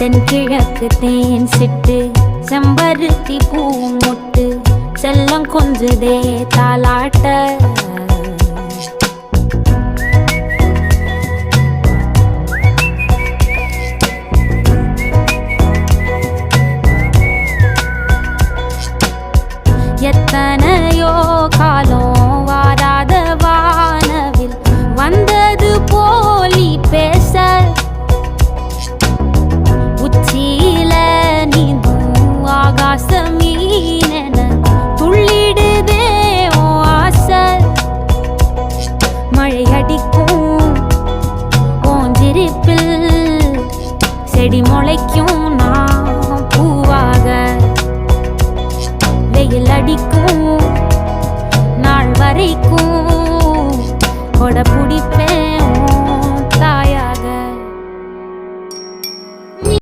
தென்கிழக்கு தேன் சிட்டு செம்பருத்தி பூ முட்டு செல்லம் கொஞ்சுதே தாலாட்ட எத்தனையோ காலம் வாராத வானவில் வந்தது போலி பேச உச்சியில நீந்தும் ஆகாச மீனென துள்ளிடுதே ஓ ஆசை மழை அடிக்கும் ஓஞ்சிருப்பில் செடி முளைக்கும் நான் பூவாக வெயில் அடிக்கும் நாள் வரைக்கும் கொடை பிடிப்பேன்